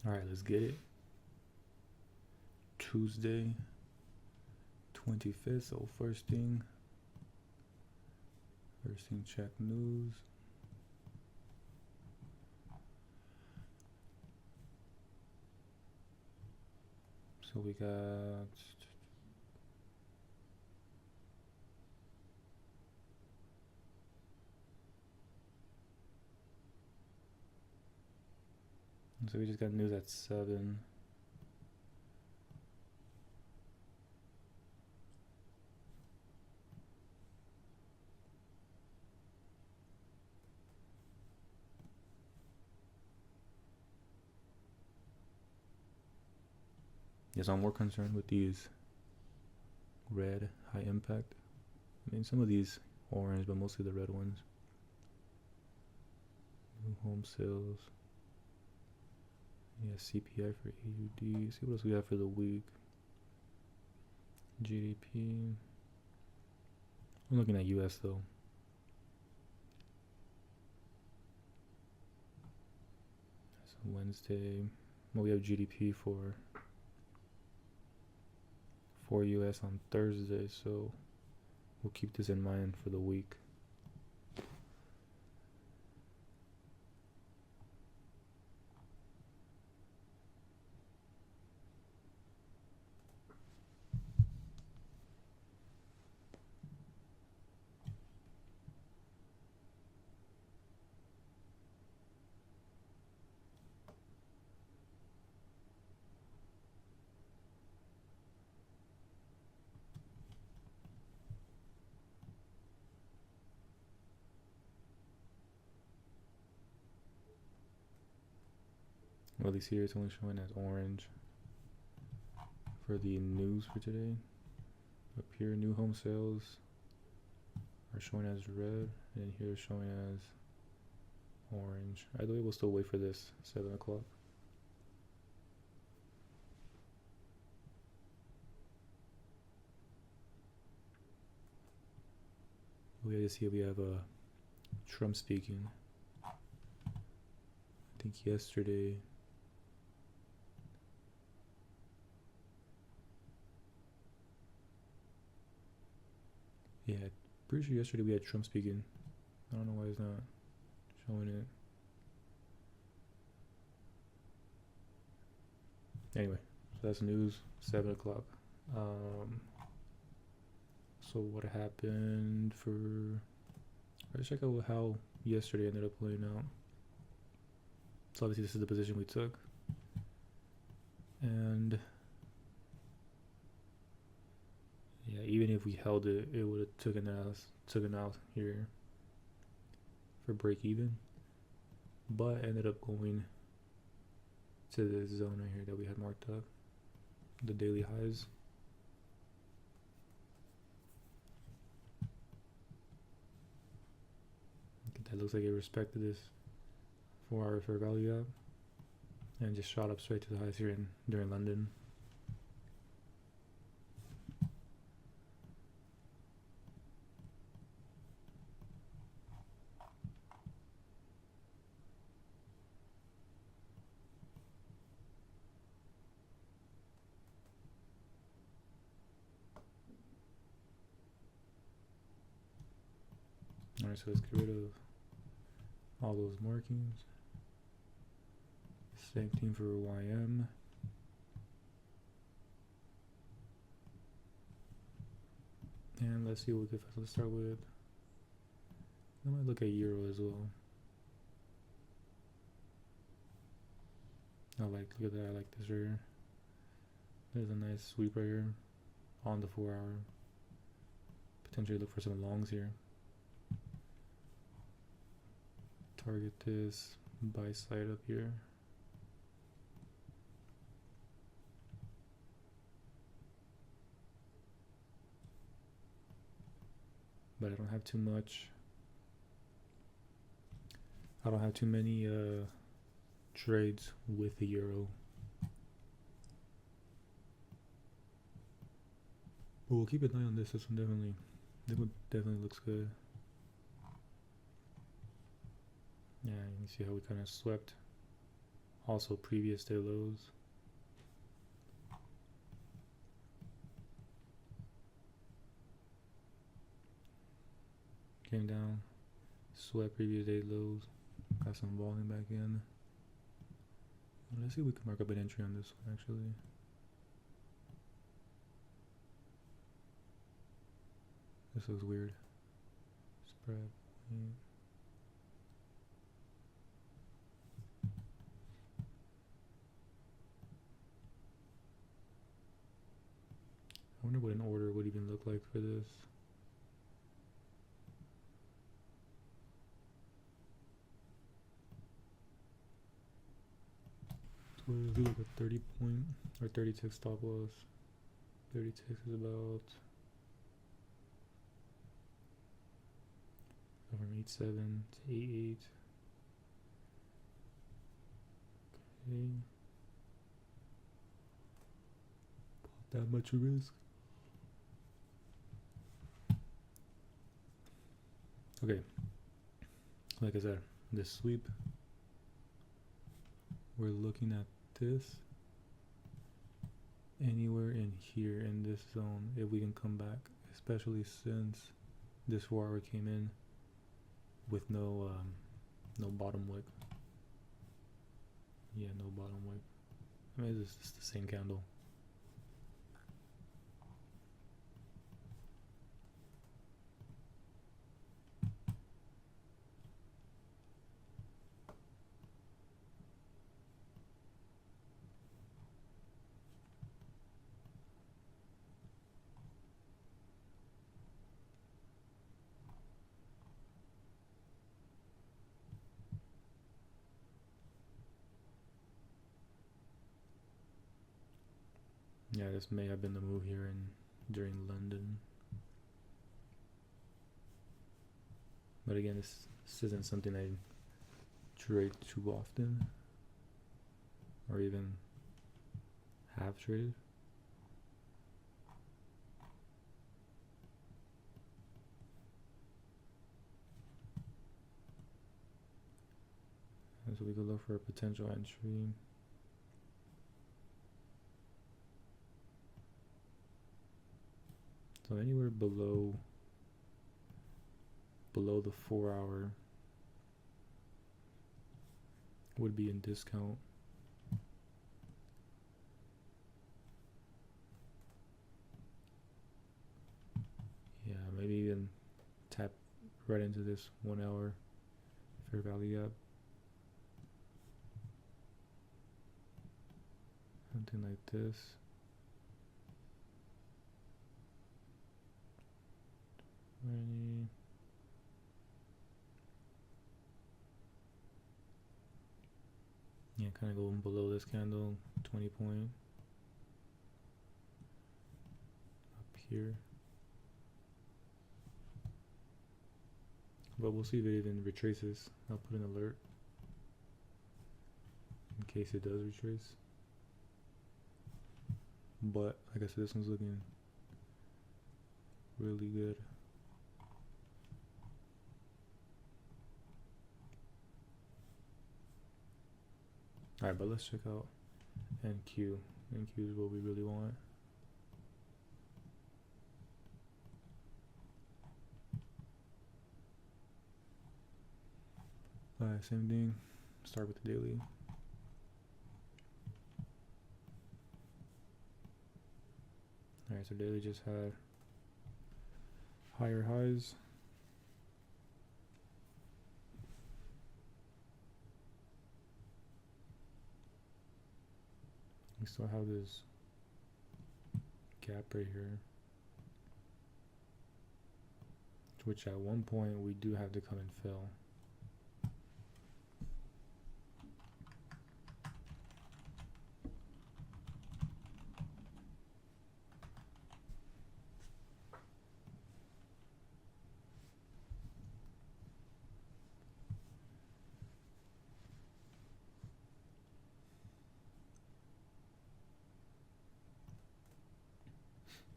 All right, let's get it. Tuesday, 25th. So first thing, check news. So we got we just got news at 7. Yes, I'm more concerned with these red high impact. I mean, some of these orange, but mostly the red ones. New home sales. Yeah, CPI for AUD. See what else we have for the week. GDP. I'm looking at US though. So Wednesday. Well, we have GDP for US on Thursday, so we'll keep this in mind for the week. Well, at least here it's only showing as orange for the news for today. Up here, new home sales are showing as red, and here it's showing as orange. Either way, we'll still wait for this 7 o'clock. We have to see if we have Trump speaking. I think yesterday. Yeah, pretty sure yesterday we had Trump speaking. I don't know why it's not showing it. Anyway, so that's news, 7 o'clock. So what happened for... Let's check out how yesterday ended up playing out. So obviously this is the position we took. And... yeah, even if we held it, it would have taken out here for break even. But ended up going to this zone right here that we had marked up. The daily highs. That looks like it respected this 4-hour fair value gap and just shot up straight to the highs here during London. Alright, so let's get rid of all those markings. Same thing for YM. And let's see what we can. Let's start with. I might look at Euro as well. Look at that. I like this right here. There's a nice sweep right here on the 4-hour. Potentially look for some longs here. Target this buy side up here. But I don't have too much. I don't have too many trades with the euro. But we'll keep an eye on this. This one definitely looks good. Yeah, you can see how we kind of swept Also previous day lows. Came down, sweat previous day lows, got some volume back in. Let's see if we can mark up an entry on this one actually. This looks weird. Spread point. I wonder what an order would even look like for this. So we'll do like a 30 point or 30 tick stop loss. 30 ticks is about from 8.7 to 8.8. Okay. Not that much risk. Okay. Like I said, this sweep, we're looking at this anywhere in here in this zone if we can come back, especially since this 4 hour came in with no bottom wick. Yeah, no bottom wick. I mean, it's just the same candle. Yeah, this may have been the move here during London. But again, this isn't something I trade too often, or even have traded. And so we could look for a potential entry. So anywhere below the 4 hour would be in discount. Yeah, maybe even tap right into this 1 hour fair value gap. Something like this. Yeah, kind of going below this candle, 20 point up here. But we'll see if it even retraces. I'll put an alert in case it does retrace. But like I said, this one's looking really good. Alright, but let's check out NQ. NQ is what we really want. Alright, same thing. Start with the daily. Alright, so daily just had higher highs. We still have this gap right here, which at one point we do have to come and fill.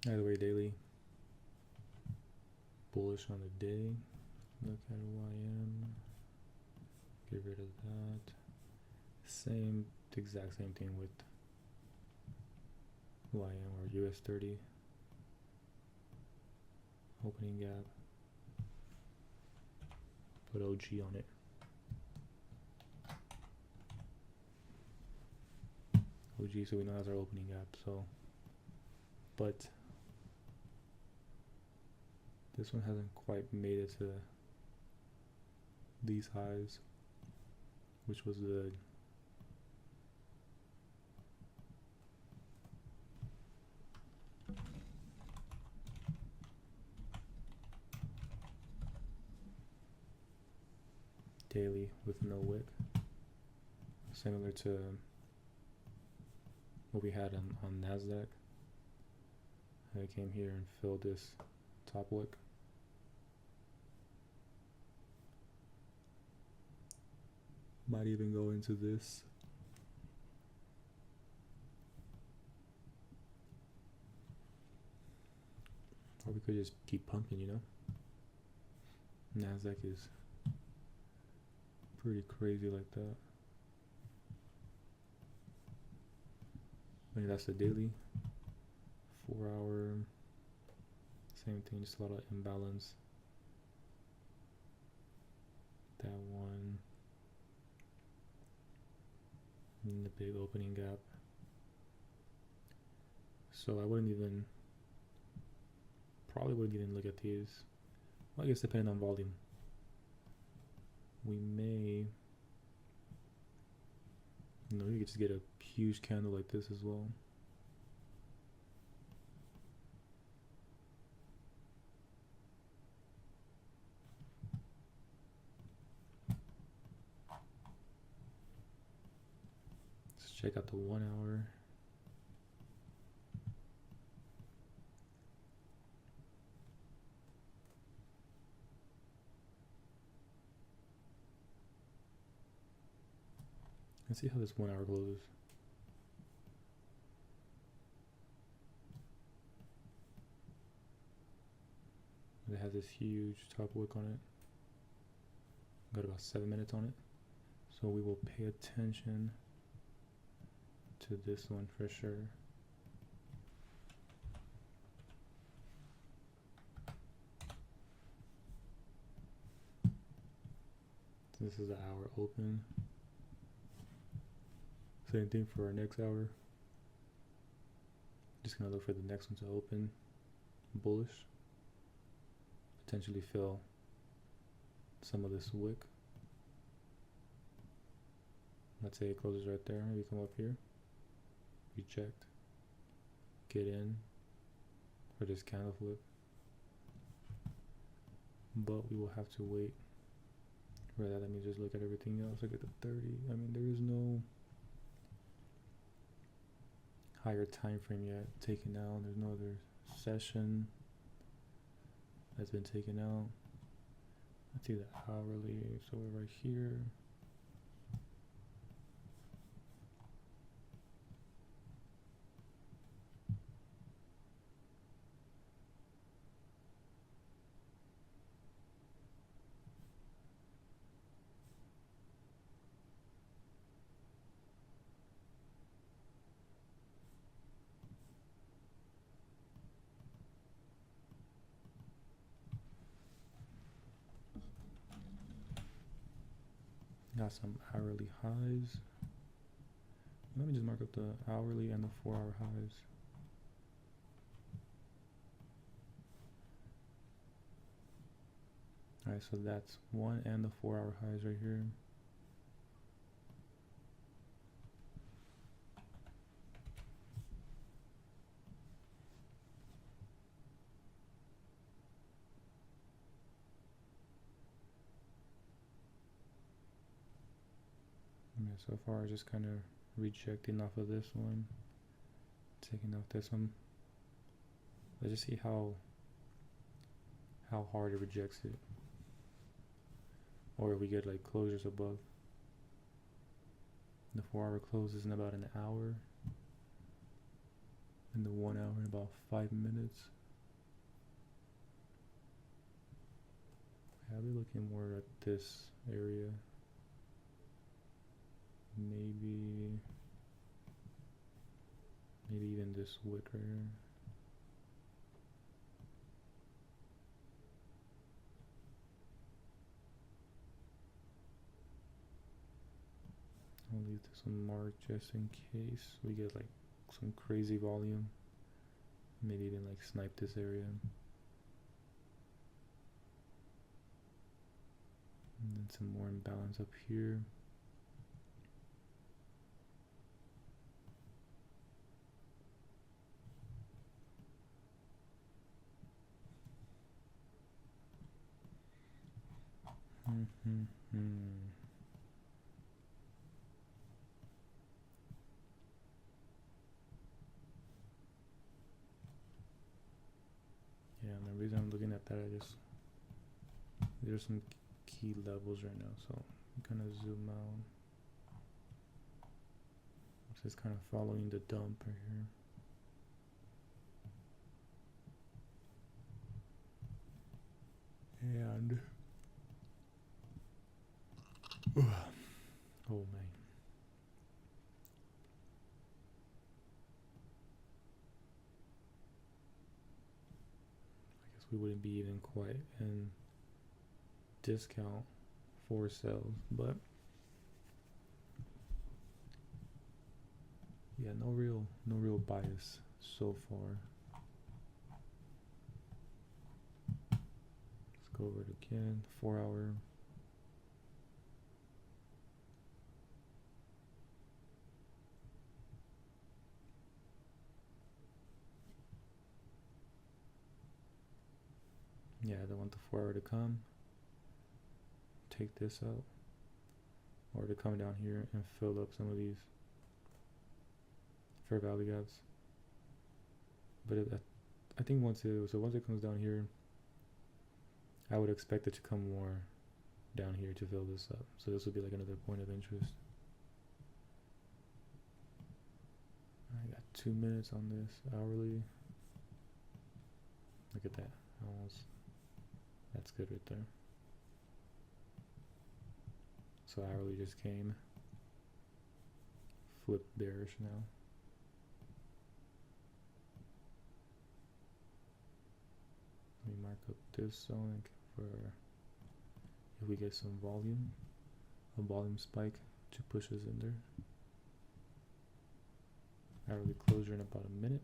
Either way, daily bullish on the day. Look at YM, get rid of that. Same, exact same thing with YM or US 30. Opening gap. Put OG on it. OG, so we know that's our opening gap. So, but this one hasn't quite made it to these highs, which was the daily with no wick, similar to what we had on NASDAQ. I came here and filled this top wick. Might even go into this. Or we could just keep pumping, you know? NASDAQ is pretty crazy like that. I mean, that's the daily. 4 hour. Same thing, just a lot of imbalance. That one. And the big opening gap. So I wouldn't even, probably wouldn't even look at these. Well, I guess depending on volume. We may, you know, you could just get a huge candle like this as well. Let's check out the 1 hour. Let's see how this 1 hour closes. It has this huge top wick on it. Got about 7 minutes on it. So we will pay attention to this one for sure. This is the hour open. Same thing for our next hour. Just gonna look for the next one to open bullish. Potentially fill some of this wick. Let's say it closes right there. We come up here, reject, get in for this candle flip. But we will have to wait for that. Let me just look at everything else. Look at the 30. I mean, there is no higher time frame yet taken out. There's no other session that's been taken out. Let's see the hourly. So we're right here. Got some hourly highs. Let me just mark up the hourly and the 4 hour highs. Alright, so that's 1 and the 4 hour highs right here. So far, just kind of rejecting off of this one, taking off this one. Let's just see how hard it rejects it, or if we get like closures above. The 4 hour closes in about an hour, and the 1 hour in about 5 minutes. I'll be looking more at this area. Maybe this wick right here. I'll leave this one marked just in case we get like some crazy volume. Maybe even like snipe this area. And then some more imbalance up here. Yeah, and the reason I'm looking at that, there's some key levels right now, so I'm gonna zoom out. Just kind of following the dump right here. And oh man. I guess we wouldn't be even quite in discount for sales, but yeah, no real bias so far. Let's go over it again. 4 hour. Yeah, I don't want the 4 hour to come. Take this out. Or to come down here and fill up some of these fair value gaps. But I think once it comes down here, I would expect it to come more down here to fill this up. So this would be like another point of interest. I got 2 minutes on this hourly. Look at that. Almost. That's good right there. So hourly just came. Flip bearish now. Let me mark up this zone for if we get some volume, a volume spike to push us in there. Hourly closure in about a minute.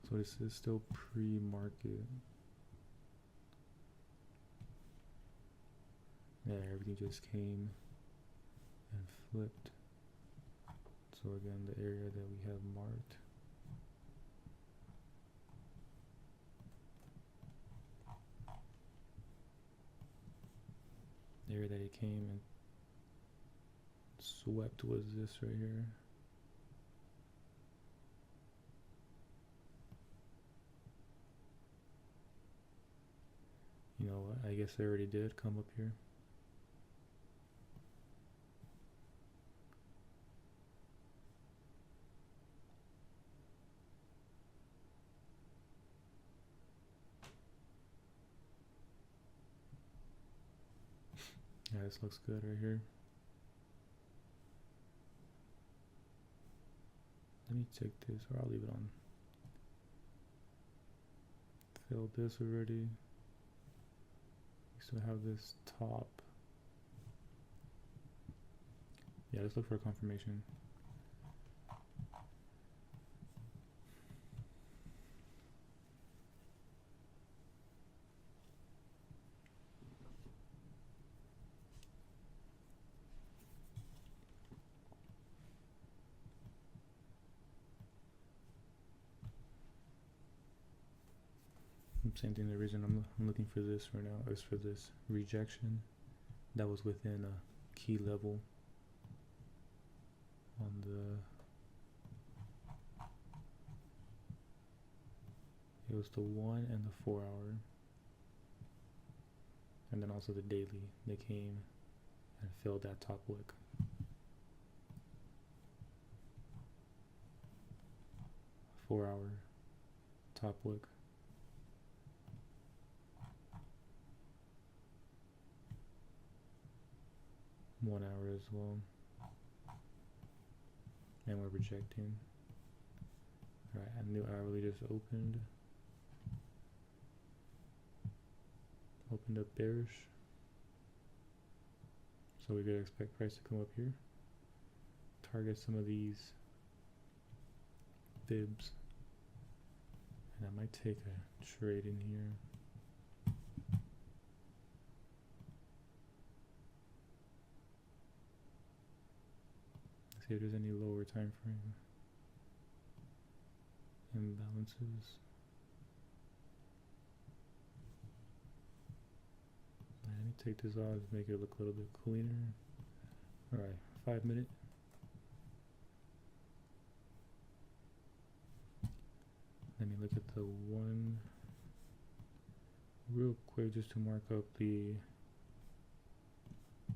So this is still pre-market. Yeah, everything just came and flipped. So again, the area that we have marked. The area that it came and swept was this right here. You know what, I guess I already did come up here. Yeah, this looks good right here. Let me take this, or I'll leave it on. Filled this already. We still have this top. Yeah, let's look for a confirmation. Same thing, the reason I'm looking for this right now is for this rejection that was within a key level on it was the 1 and the 4 hour, and then also the daily. They came and filled that top wick. Four-hour top wick. One hour as well. and we're rejecting. Alright, a new hourly just opened. Opened up bearish. So we could expect price to come up here. Target some of these fibs. And I might take a trade in here. See if there's any lower time frame imbalances. Let me take this off to make it look a little bit cleaner. Alright, 5 minute. Let me look at the one real quick just to mark up the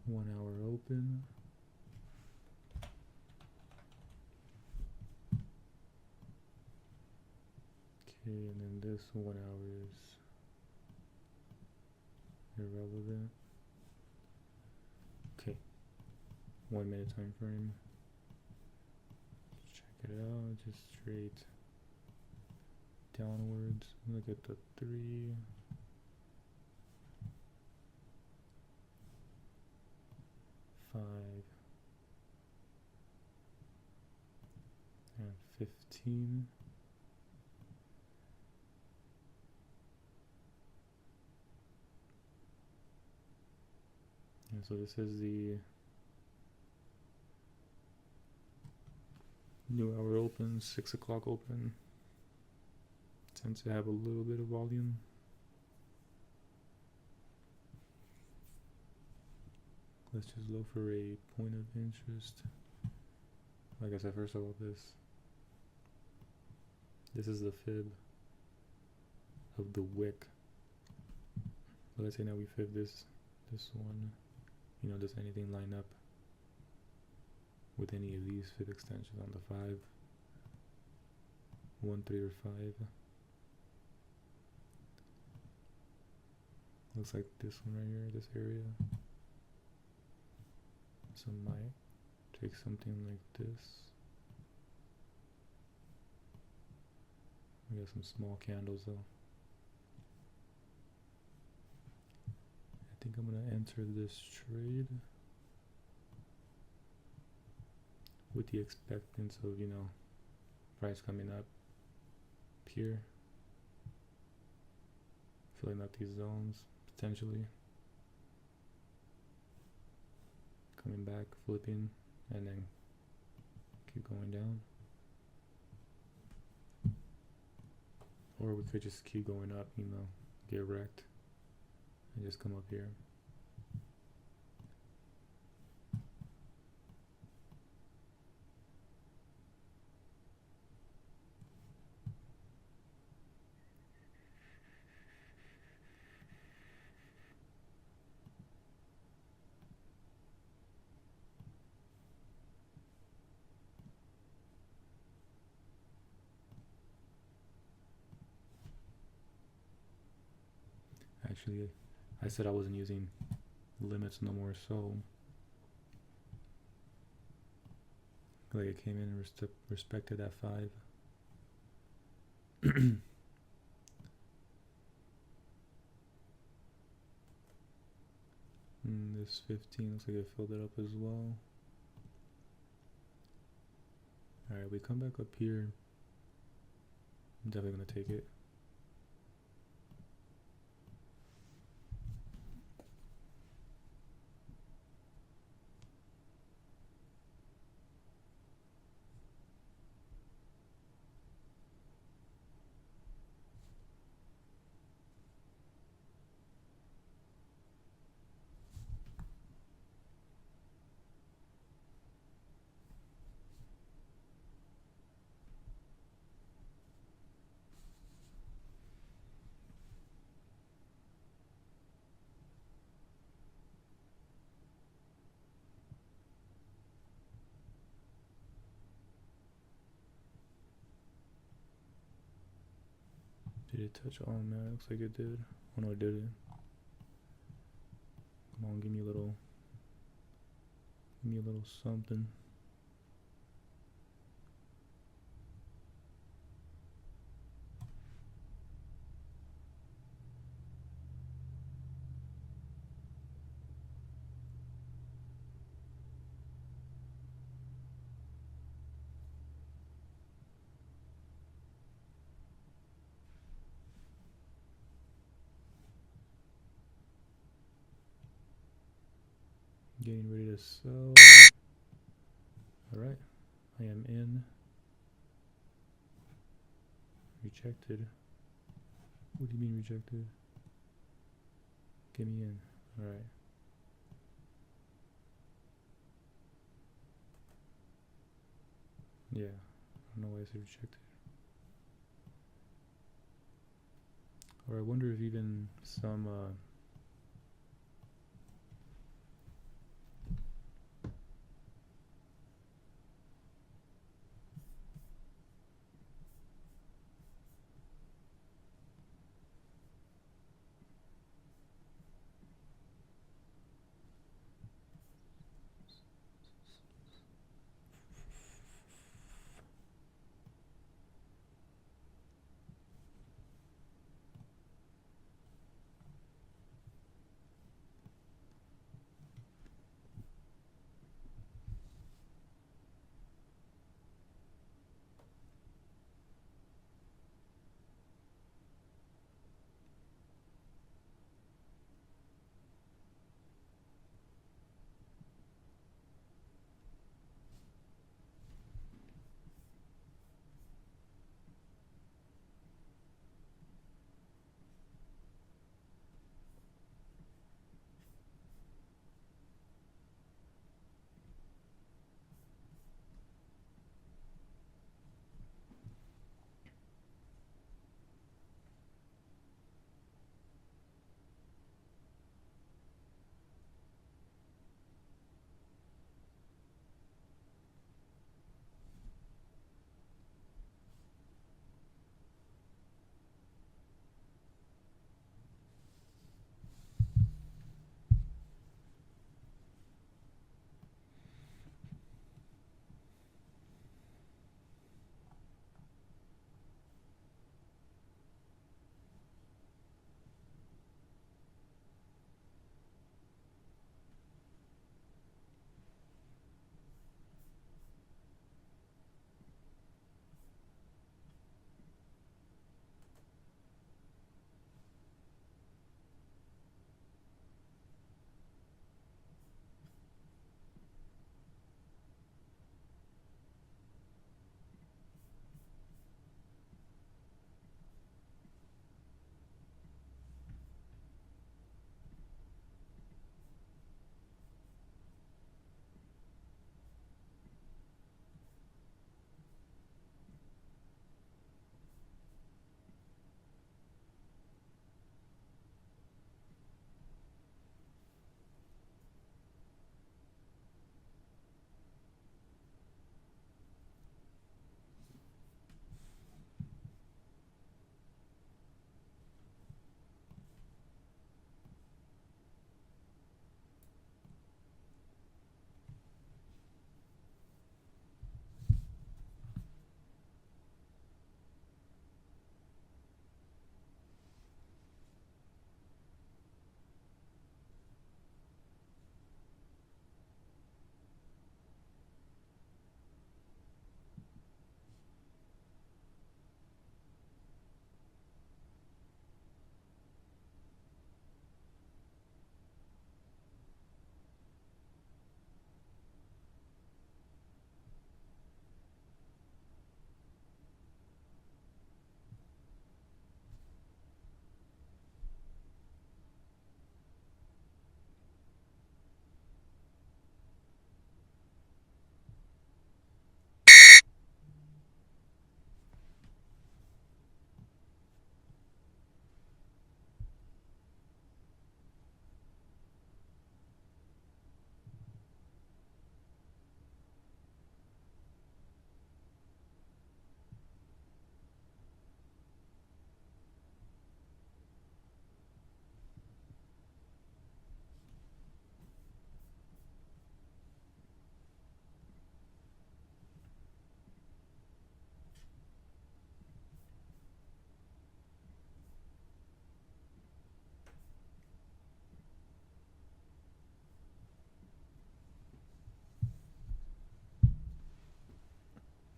1 hour open. Okay, and then this 1 hour is irrelevant. Okay, 1 minute time frame. Check it out, just straight downwards. Look at the 3. Five and 15. And so this is the new hour open, 6 o'clock open. Tends to have a little bit of volume. Let's just look for a point of interest. Like I said, first of all, this is the fib of the wick. But let's say now we fib this one. You know, does anything line up with any of these fib extensions on the 5, 1, 3, or 5? Looks like this one right here, this area. So might take something like this. We got some small candles though. I think I'm gonna enter this trade with the expectance of, you know, price coming up here, filling up these zones potentially, coming back, flipping, and then keep going down. Or we could just keep going up, you know, get wrecked, and just come up here. Actually, I said I wasn't using limits no more, so like it came in and respected that 5. This 15 looks like it filled it up as well. Alright, we come back up here. I'm definitely gonna take it. Did it touch on that? Looks like it did. Oh no, it didn't. Come on, give me a little something. Getting ready to sell. Alright, I am in. Rejected. What do you mean rejected? Get me in. Alright. Yeah, I don't know why I said rejected. Or I wonder if even some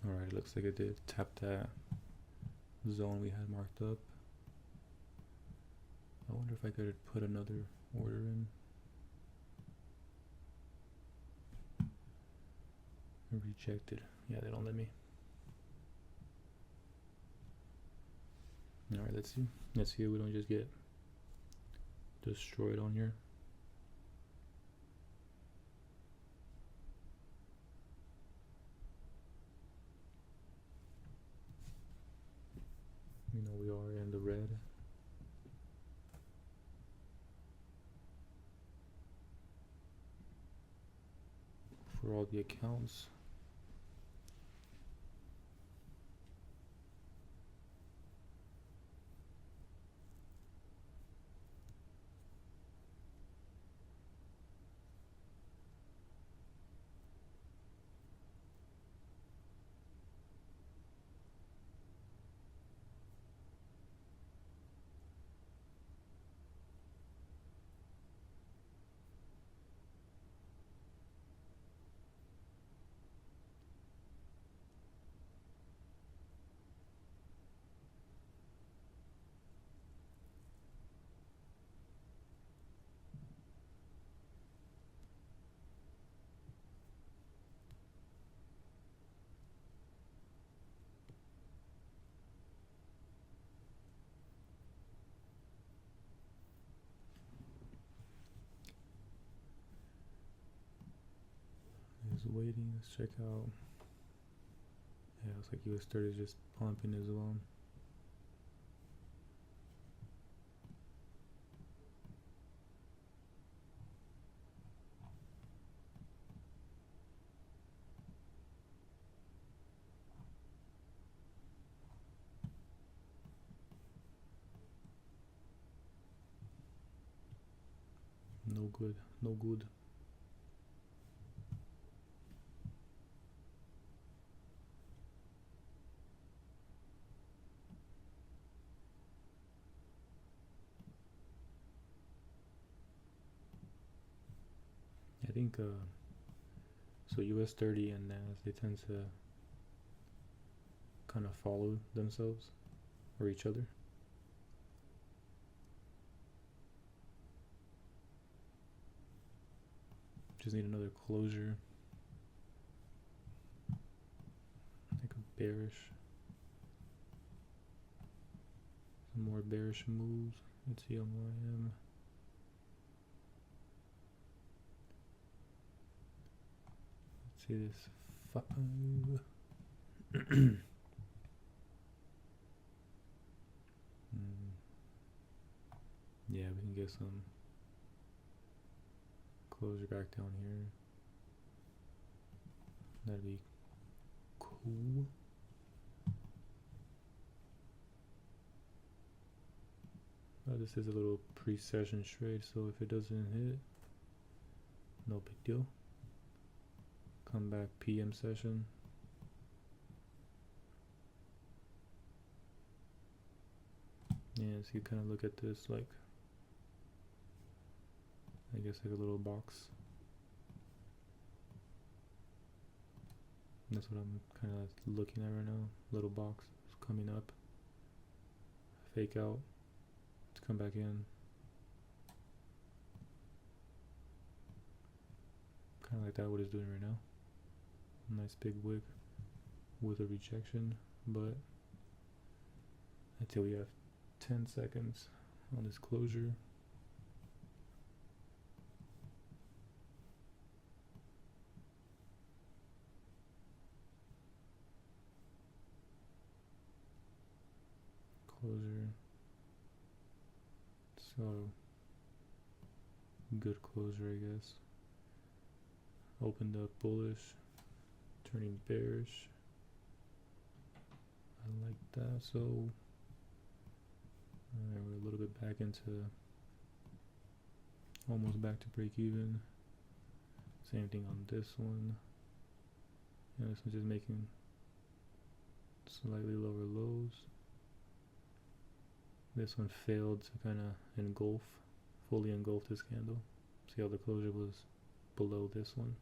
alright, it looks like it did tap that zone we had marked up. I wonder if I could put another order in. Rejected. Yeah, they don't let me. Alright, let's see. Let's see if we don't just get destroyed on here. You know, we are in the red. For all the accounts. Is waiting. Let's check out. Yeah, it's like US 30 is just pumping as well. No good. No good. I think so US 30 and NAS, they tend to kind of follow themselves or each other. Just need another closure. Like a bearish. Some more bearish moves. Let's see on where I am. Let's see this 5. Yeah, we can get some closure back down here. That'd be cool. This is a little pre-session trade, so if it doesn't hit, no big deal. Come back PM session. Yeah, so you kind of look at this like, I guess like a little box. That's what I'm kind of looking at right now. Little box coming up. Fake out. To come back in. Kind of like that what it's doing right now. Nice big wick with a rejection, but until we have 10 seconds on this closure. Closure. So good closure, I guess. Opened up bullish, turning bearish. I like that. So we're a little bit back into almost back to break even. Same thing on this one. And this one's just making slightly lower lows. This one failed to kind of engulf, fully engulf this candle. See how the closure was below this one?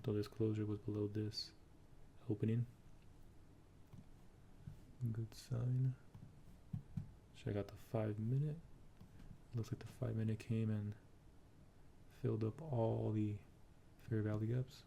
So this closure was below this opening. Good sign. Check out the 5 minute. Looks like the 5 minute came and filled up all the fair value gaps.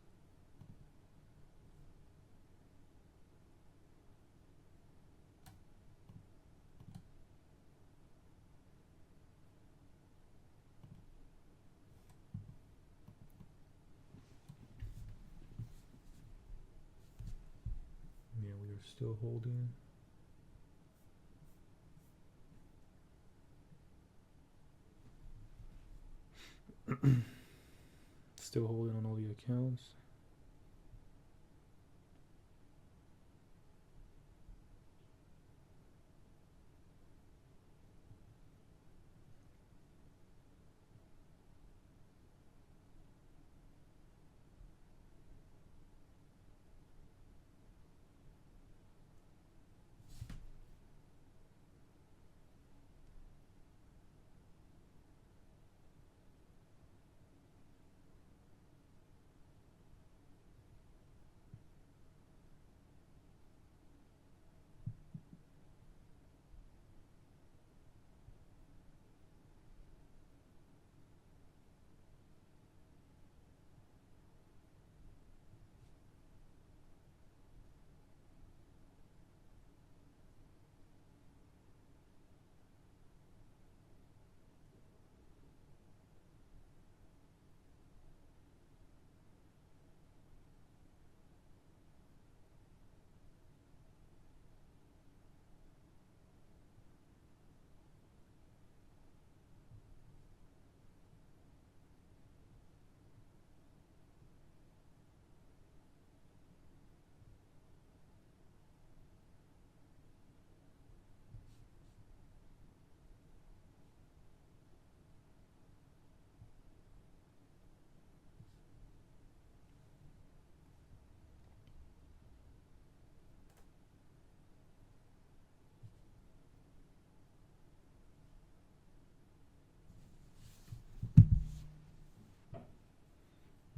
still holding. Still holding on all the accounts.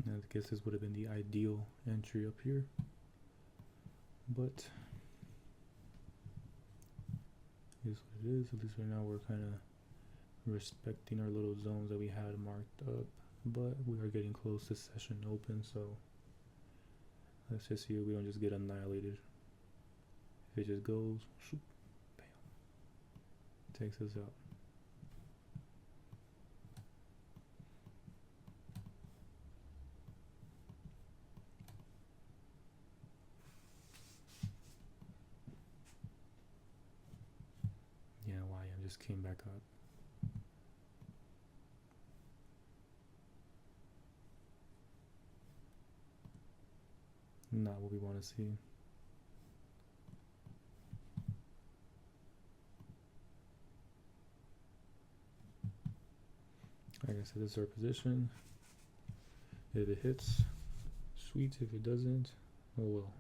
I guess this would have been the ideal entry up here, but is what it is. At least right now we're kind of respecting our little zones that we had marked up, but we are getting close to session open, so let's just see if we don't just get annihilated. If it just goes, shoop, bam, takes us out. Yeah, YM just came back up. Not what we want to see. Like I said, this is our position. If it hits, sweet. If it doesn't, oh well.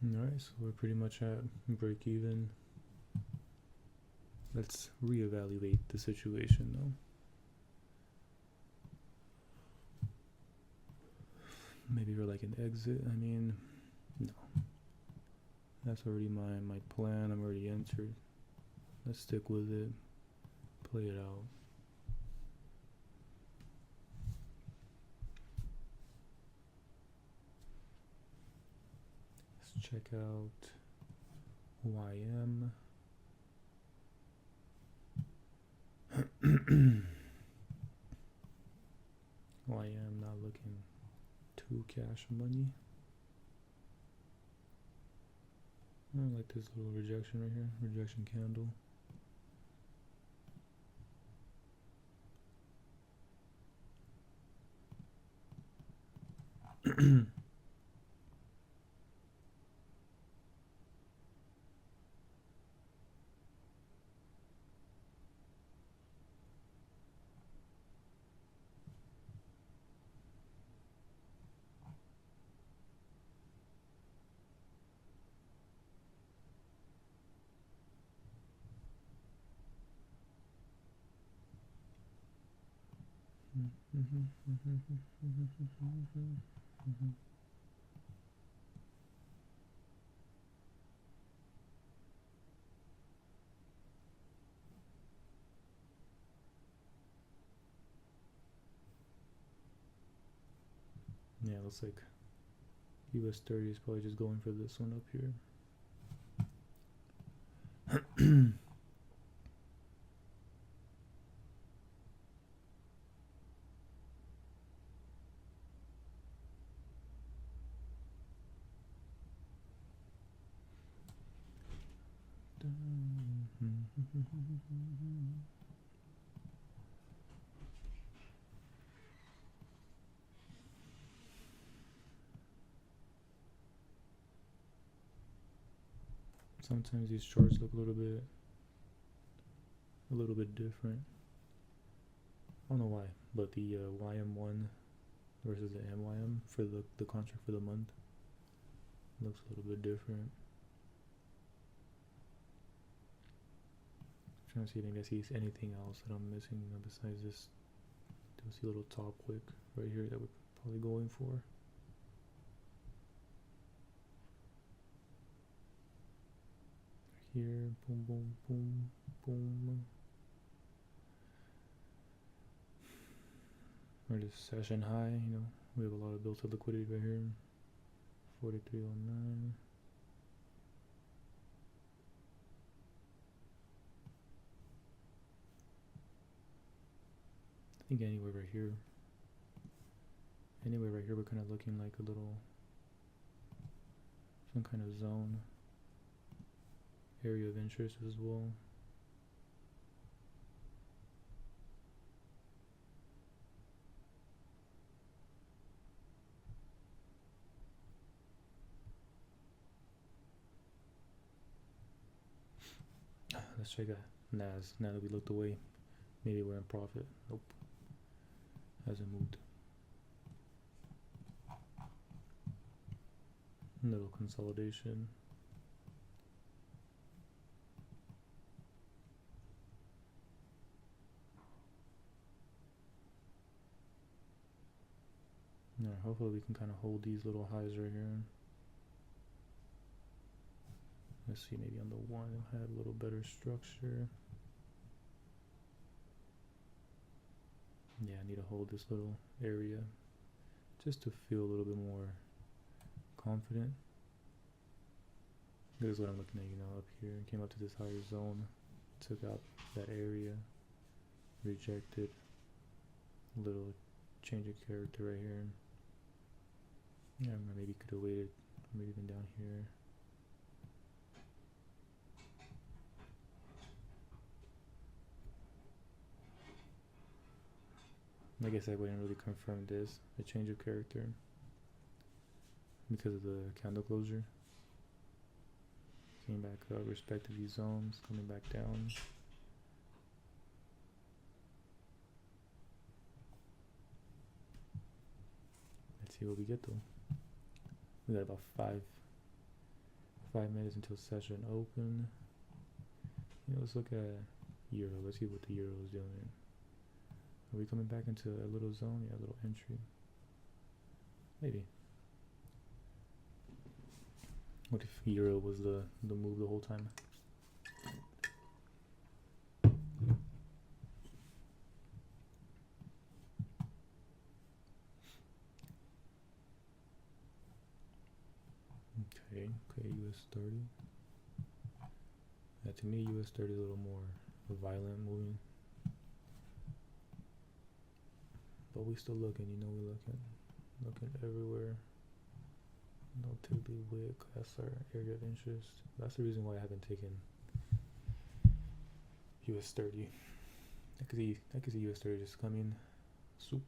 Alright, so we're pretty much at break even. Let's reevaluate the situation though. Maybe for like an exit. I mean, no. That's already my plan. I'm already entered. Let's stick with it. Play it out. Let's check out YM. YM not looking too cash money. I like this little rejection right here, rejection candle. Yeah, looks like US 30 is probably just going for this one up here. Sometimes these charts look a little bit different. I don't know why, but the YM1 versus the MYM for the contract for the month looks a little bit different. I'm trying to see if I can see anything else that I'm missing besides this. Do see a little top wick right here that we're probably going for. Here, boom, boom, boom, boom. Or this session high, you know, we have a lot of built-up liquidity right here. 4309. I think anywhere right here, we're kind of looking like a little, some kind of zone, area of interest as well. Let's check out NAS. Now that we looked away, maybe we're in profit. Nope, hasn't moved. Little consolidation. Yeah, hopefully we can kind of hold these little highs right here. Let's see, maybe on the one it'll have a little better structure. Yeah, I need to hold this little area just to feel a little bit more confident. This is what I'm looking at, you know, up here. Came up to this higher zone, took out that area, rejected. Little change of character right here. Yeah, maybe could have waited, maybe even down here. Like I said, we didn't really confirm this, a change of character, because of the candle closure. Came back up, respected these zones, coming back down. Let's see what we get though. We got about five minutes until session open. You know, let's look at Euro. Let's see what the Euro is doing. Are we coming back into a little zone? Yeah, a little entry. Maybe. What if Euro was the move the whole time? Okay, US 30. Yeah, to me, US 30 is a little more violent moving. But we still looking, you know, we're looking everywhere. No tiddly wick, that's our area of interest. That's the reason why I haven't taken US 30. I could see US 30 just coming, soup,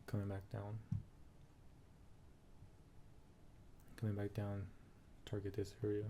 coming back down. coming back down, target this area.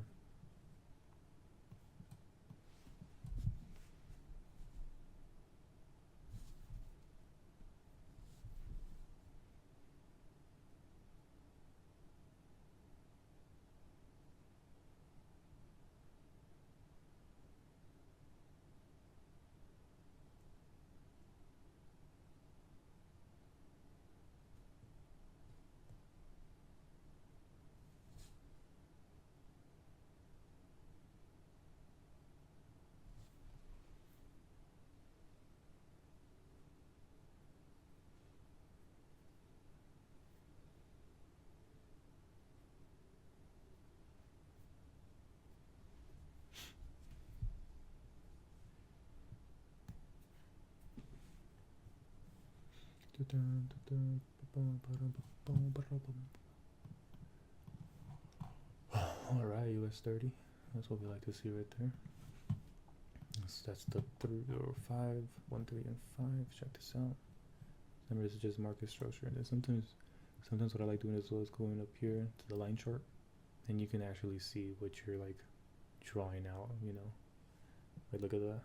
Alright, US 30. That's what we like to see right there. That's the 3 or 5, 1, 3, and 5. Check this out. Remember, this is just market structure. And then sometimes what I like doing as well is going up here to the line chart, and you can actually see what you're like drawing out. You know, like look at that.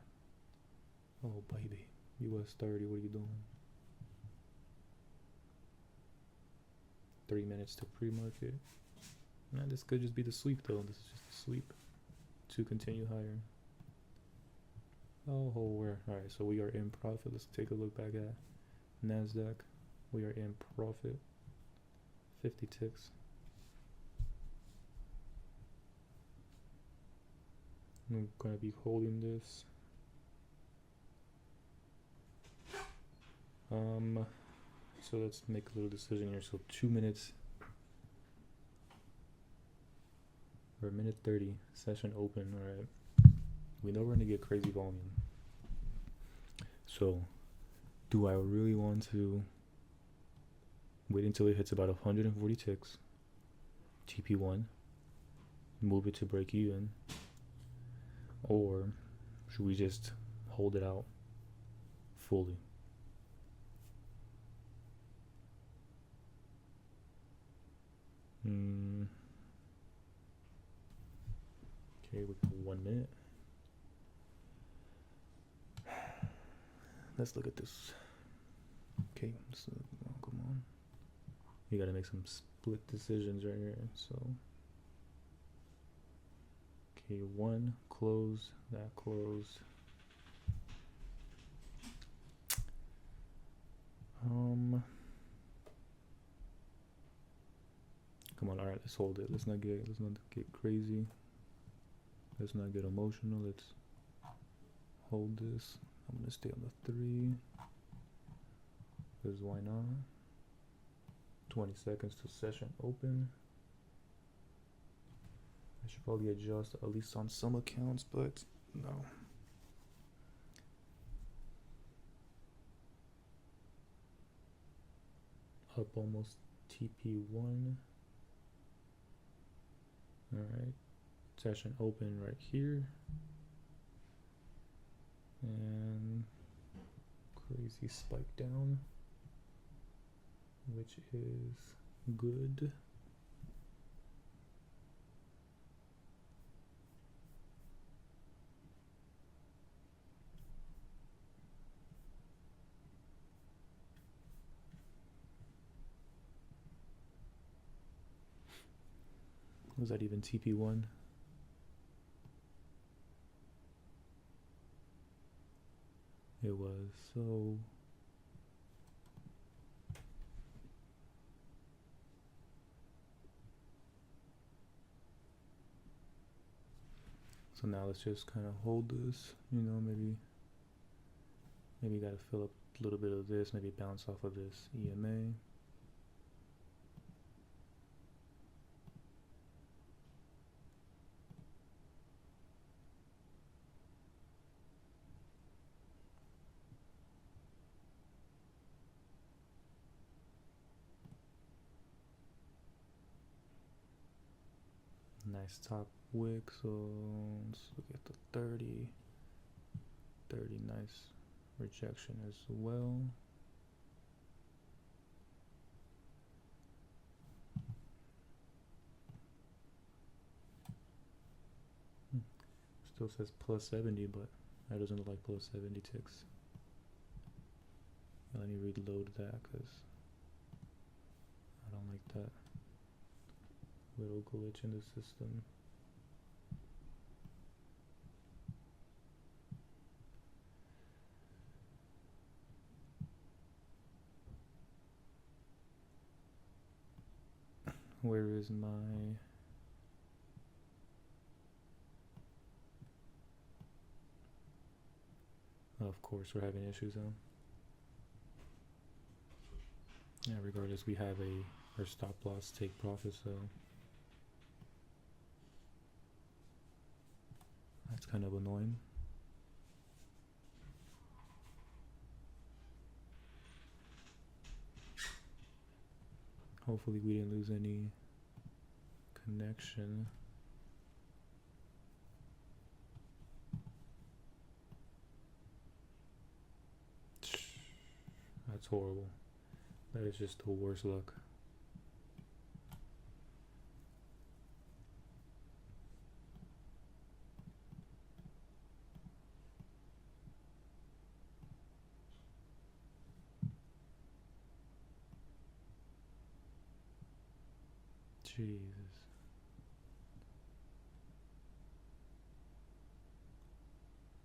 Oh baby, US 30. What are you doing? 3 minutes to pre-market. Nah, this could just be the sweep though. This is just the sweep to continue higher. Oh, where? Alright, so we are in profit. Let's take a look back at NASDAQ. We are in profit. 50 ticks. I'm gonna be holding this. So let's make a little decision here. So 2 minutes or a minute 30 session open. All right, we know we're gonna get crazy volume. So do I really want to wait until it hits about 140 ticks, TP1, move it to break even, or should we just hold it out fully? Okay, we got 1 minute. Let's look at this. Okay, so come on. You gotta make some split decisions right here. So, okay, 1 close, that closed. Come on, all right, let's hold it. Let's not get crazy. Let's not get emotional. Let's hold this. I'm gonna stay on the 3. Because why not? 20 seconds to session open. I should probably adjust at least on some accounts, but no. Up almost TP1. Alright, session open right here. And crazy spike down, which is good. Was that even TP1? It was. So now let's just kind of hold this, you know, maybe gotta fill up a little bit of this, maybe bounce off of this EMA. Nice top wick, so let's look at the 30. 30, nice rejection as well. Still says plus 70, but that doesn't look like plus 70 ticks. Let me reload that because I don't like that little glitch in the system. Where is my... Of course we're having issues now. Yeah, regardless, we have our stop loss take profit, so that's kind of annoying. Hopefully we didn't lose any connection. That's horrible. That is just the worst luck. Jesus.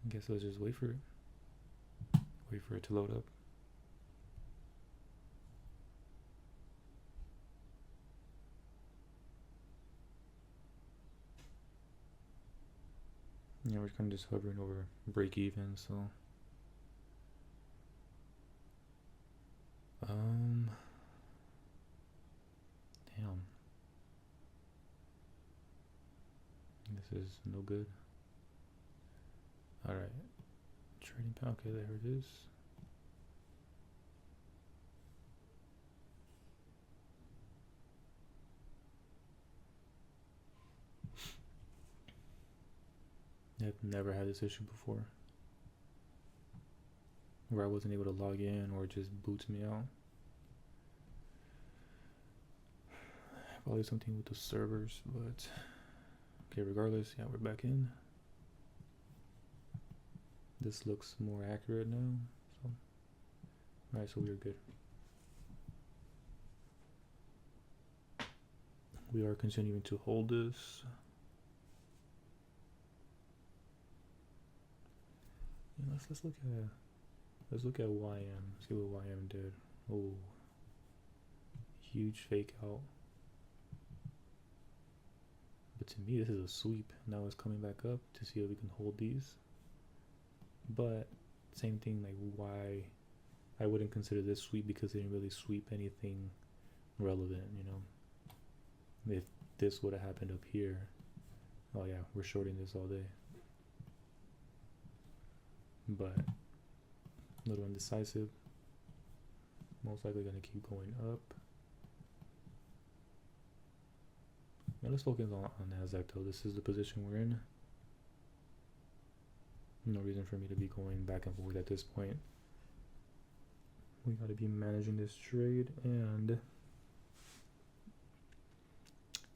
I guess let's just wait for it. Wait for it to load up. Yeah, we're kind of just hovering over break even, so. Damn. This is no good. Alright. Trading pound, okay, there it is. I've never had this issue before, where I wasn't able to log in or it just boots me out. Probably something with the servers, but okay, regardless, yeah, we're back in. This looks more accurate now, so alright, so we're good. We are continuing to hold this. Yeah, let's look at YM. See what YM did. Oh, huge fake out. But to me, this is a sweep. Now it's coming back up to see if we can hold these. But same thing, like why I wouldn't consider this sweep, because they didn't really sweep anything relevant, you know. If this would have happened up here, oh yeah, we're shorting this all day. But a little indecisive. Most likely gonna keep going up. Now let's focus on NASDAQ though. This is the position we're in. No reason for me to be going back and forth at this point. We gotta be managing this trade, and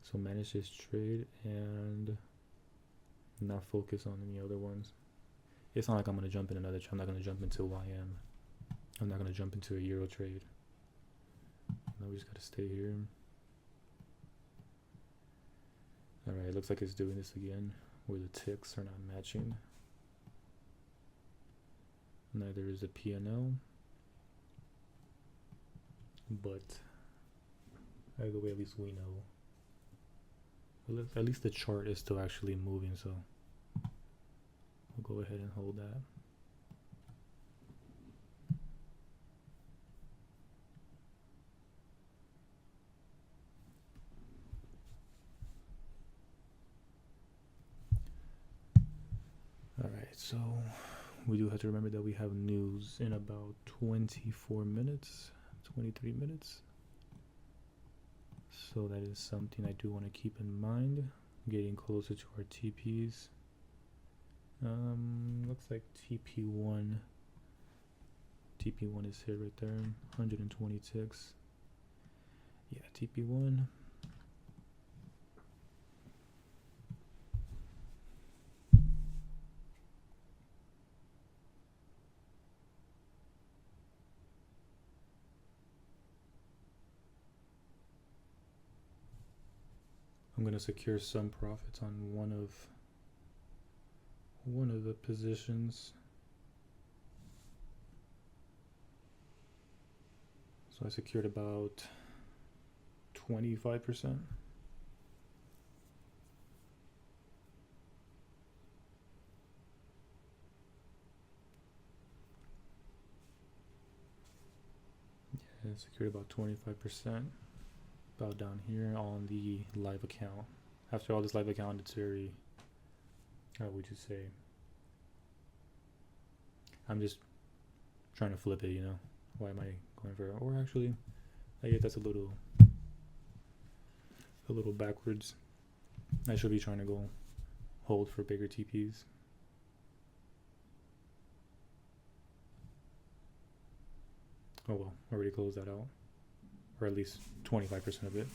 so manage this trade and not focus on any other ones. It's not like I'm gonna jump in another trade. I'm not gonna jump into YM. I'm not gonna jump into a Euro trade. No, we just gotta stay here. Alright, it looks like it's doing this again, where the ticks are not matching. Neither is the P&L. But either way, at least we know. At least the chart is still actually moving, so we'll go ahead and hold that. Alright, so we do have to remember that we have news in about 24 minutes, 23 minutes. So that is something I do want to keep in mind. Getting closer to our TPs. Looks like TP1 is here right there, 120 ticks. Yeah, TP1. I'm gonna secure some profits on one of the positions. So I secured about 25%. Yeah, I secured about 25%. About down here on the live account. After all this live account, it's very, how would you say? I'm just trying to flip it, you know? Why am I going for it? Or actually, I guess that's a little backwards. I should be trying to go hold for bigger TPs. Oh well, already closed that out. Or at least 25% of it.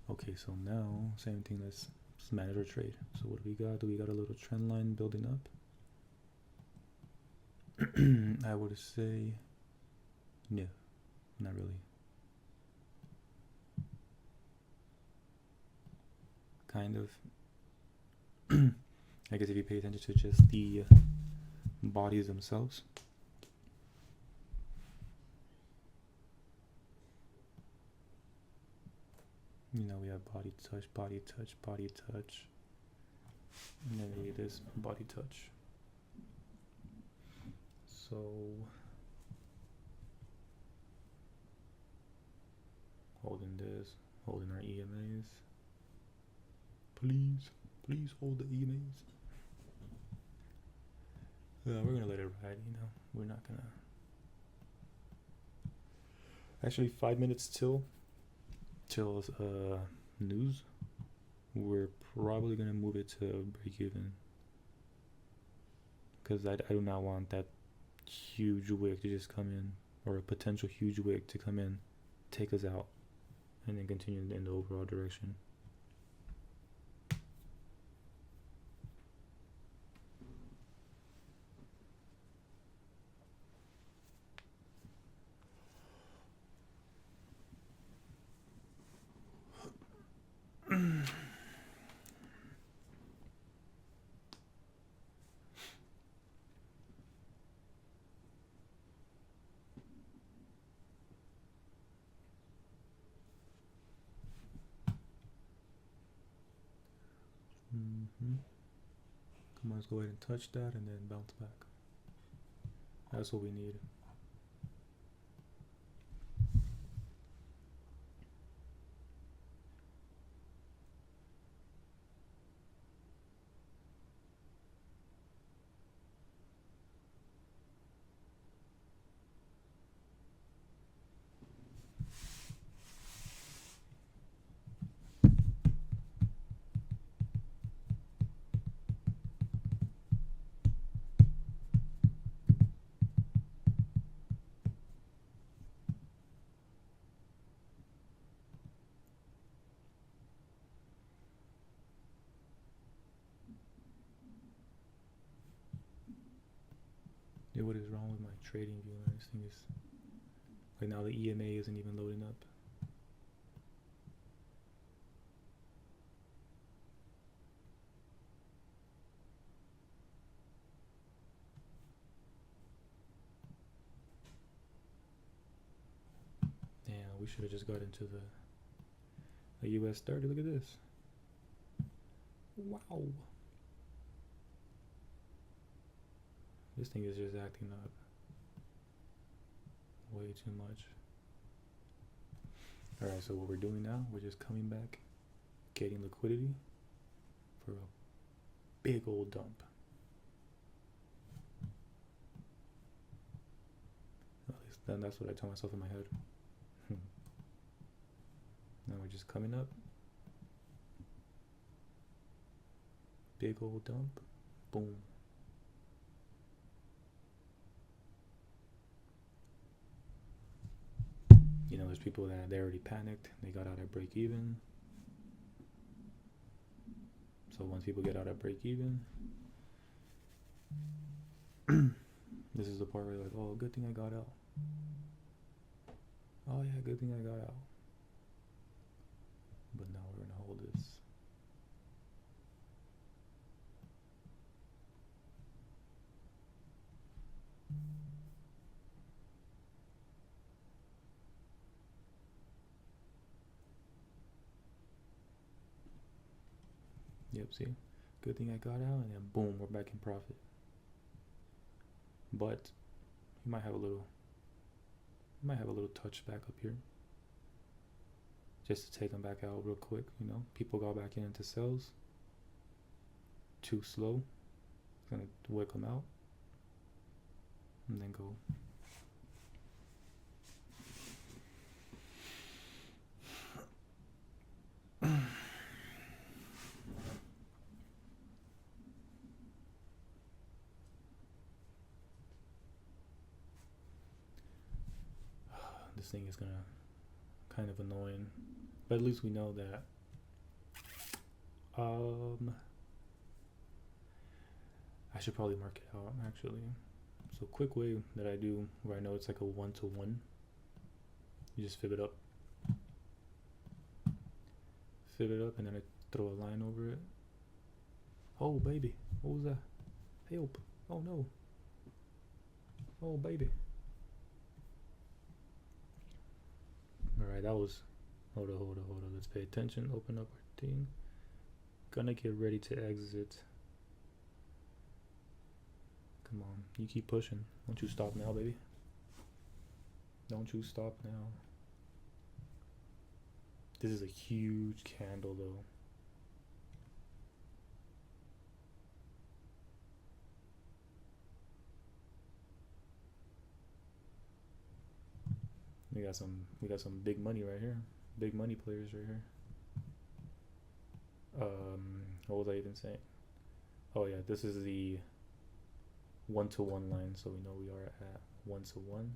Okay, so now same thing. Let's manage our trade. So what do we got? We got a little trend line building up. I would say no, not really. Kind of. I guess if you pay attention to just the bodies themselves. You know, we have body touch, body touch, body touch. And then maybe this body touch. So holding this, holding our EMAs. Please hold the EMAs. We're gonna let it ride, you know. We're not gonna. Actually, 5 minutes till news. We're probably gonna move it to break even, because I do not want that huge wick to just come in, or a potential huge wick to come in, take us out, and then continue in the overall direction. Come on, let's go ahead and touch that and then bounce back. That's what we need. Yeah, what is wrong with my trading view? This thing is like, now the EMA isn't even loading up. Damn, we should have just got into the US 30. Look at this. Wow. This thing is just acting up way too much. Alright, so what we're doing now, we're just coming back, getting liquidity, for a big old dump. At least then that's what I tell myself in my head. Now we're just coming up. Big old dump. Boom. You know, there's people that they already panicked. They got out at break even. So once people get out at break even, this is the part where you're like, oh, good thing I got out. Oh yeah, good thing I got out. But now we're gonna hold this. Yep, see? Good thing I got out, and then boom, we're back in profit. But you might have a little touch back up here. Just to take them back out real quick, you know. People got back into sales. Too slow. It's gonna wick them out. And then go. This thing is gonna kind of annoying, but at least we know that I should probably mark it out actually. So quick way that I do where I know it's like a 1-to-1, you just fib it up and then I throw a line over it. Oh baby, what was that? Help. Oh no. Oh baby. Alright, that was, hold on, let's pay attention, open up our thing. Gonna get ready to exit. Come on, you keep pushing. Don't you stop now, baby. Don't you stop now. This is a huge candle though. We got some big money right here. Big money players right here. What was I even saying? Oh yeah, this is the 1-to-1 line, so we know we are at 1-to-1.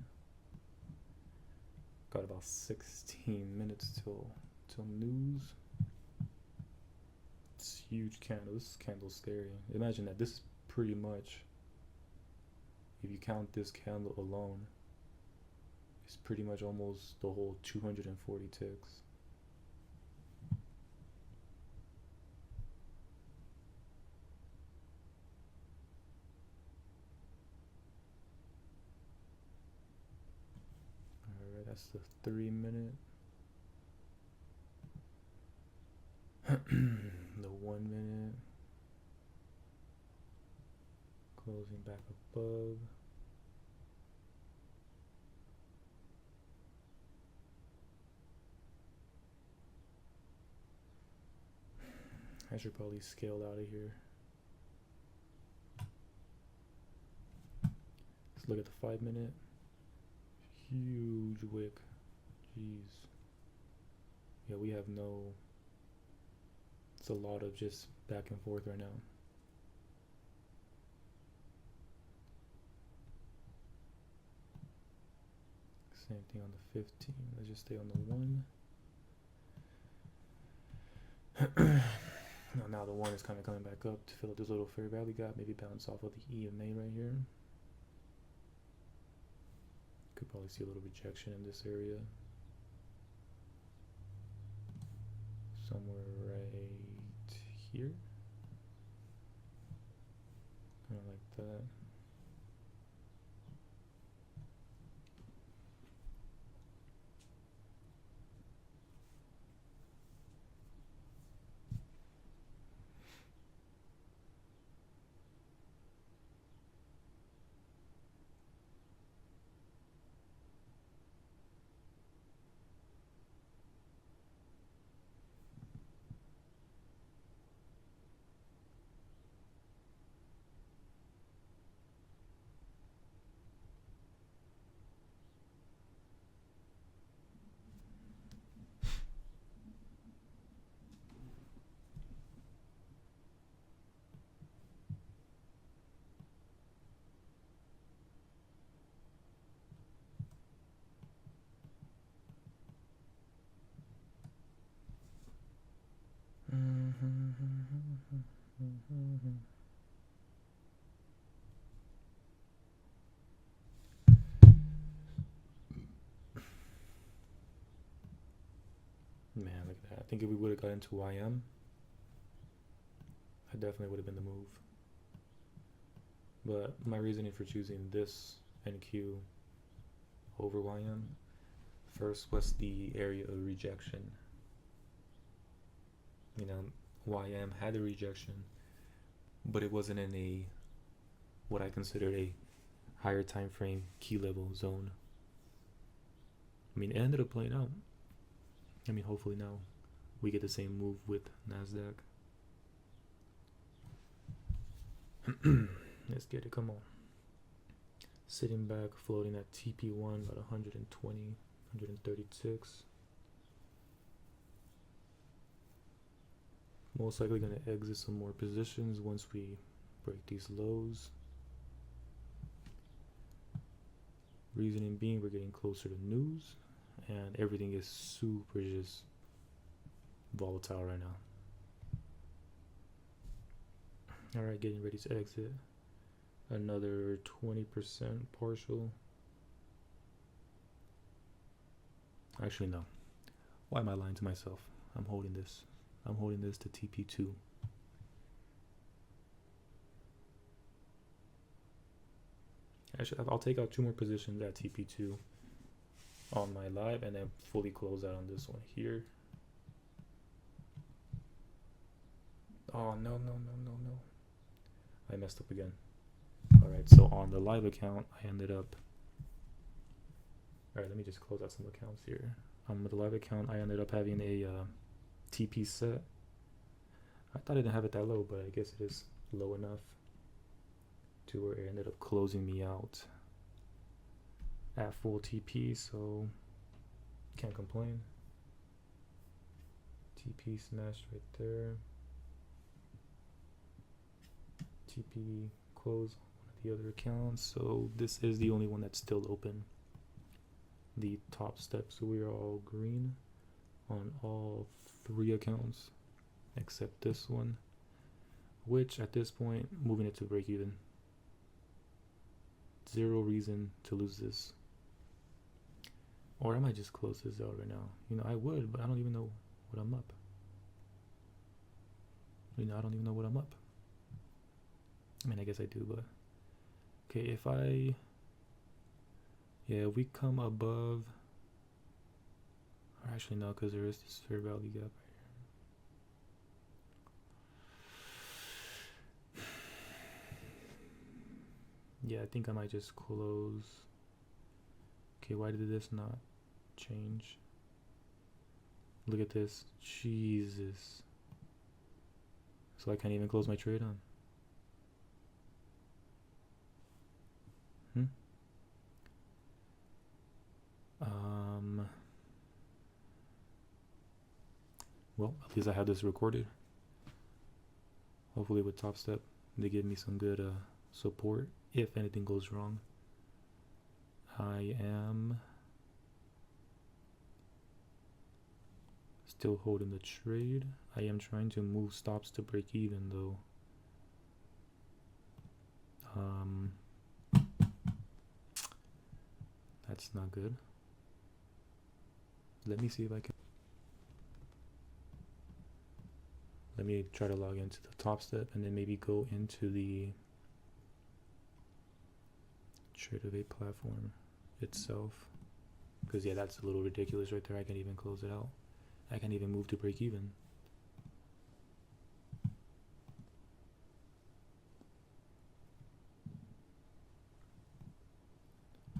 Got about 16 minutes till news. It's huge candle. This candle's scary. Imagine that this is pretty much, if you count this candle alone, it's pretty much almost the whole 240 ticks. Alright, that's the 3-minute. The 1 minute. Closing back above. I should probably scale out of here. Let's look at the 5-minute. Huge wick. Jeez. Yeah, we have no. It's a lot of just back and forth right now. Same thing on the 15. Let's just stay on the 1. Now the 1 is kind of coming back up to fill up this little fair value gap. Maybe bounce off of the EMA right here. Could probably see a little rejection in this area. Somewhere right here. Kind of like that. think if we would have got into YM, that definitely would have been the move. But my reasoning for choosing this NQ over YM, first was the area of rejection. You know, YM had a rejection, but it wasn't in a what I considered a higher time frame key level zone. I mean, it ended up playing out. I mean, hopefully now we get the same move with NASDAQ. Let's get it, come on. Sitting back, floating at TP1 about 120, 136. Most likely going to exit some more positions once we break these lows. Reasoning being we're getting closer to news and everything is super just volatile right now. Alright, getting ready to exit. Another 20% partial. Actually, no. Why am I lying to myself? I'm holding this. I'm holding this to TP2. Actually, I'll take out 2 more positions at TP2 on my live and then fully close out on this one here. Oh, no. I messed up again. Alright, so on the live account, I ended up... Alright, let me just close out some accounts here. On the live account, I ended up having a TP set. I thought I didn't have it that low, but I guess it is low enough to where it ended up closing me out at full TP, so can't complain. TP smashed right there. TP close one of the other accounts, so this is the only one that's still open. The TOPSTEP, so we are all green on all 3 accounts except this one, which at this point, moving it to break even. 0 reason to lose this. Or I might just close this out right now. You know, I would, but I don't even know what I'm up. You know, I don't even know what I'm up. I mean, I guess I do, but... Okay, if I... Yeah, we come above... Or actually, no, because there is this fair value gap right here. Yeah, I think I might just close. Okay, why did this not change? Look at this. Jesus. So I can't even close my trade on. Well, at least I have this recorded. Hopefully with TOPSTEP, they give me some good support if anything goes wrong. I am still holding the trade. I am trying to move stops to break even though. That's not good. Let me see if I can. Let me try to log into the TOPSTEP and then maybe go into the Trade-of-8 platform itself. Because yeah, that's a little ridiculous right there. I can't even close it out. I can't even move to break even.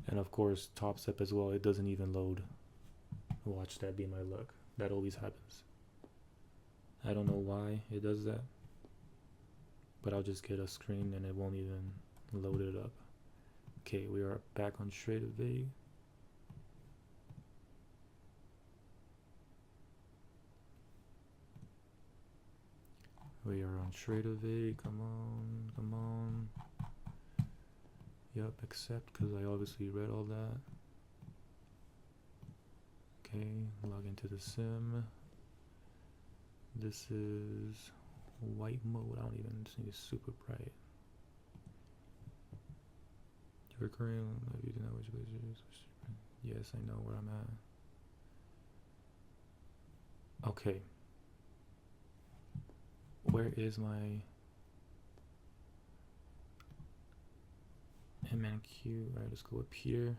And of course, TOPSTEP as well, it doesn't even load. Watch that be my luck. That always happens. I don't know why it does that, but I'll just get a screen and it won't even load it up. Okay, we are back on Trade-of-8. We are on Trade-of-8. Come on, come on. Yep, accept, because I obviously read all that. Okay, log into the sim. This is white mode. I don't even think it's super bright. You're recurring. You do know which place it is. Yes, I know where I'm at. Okay, Where is my MNQ? Alright, let's go up here.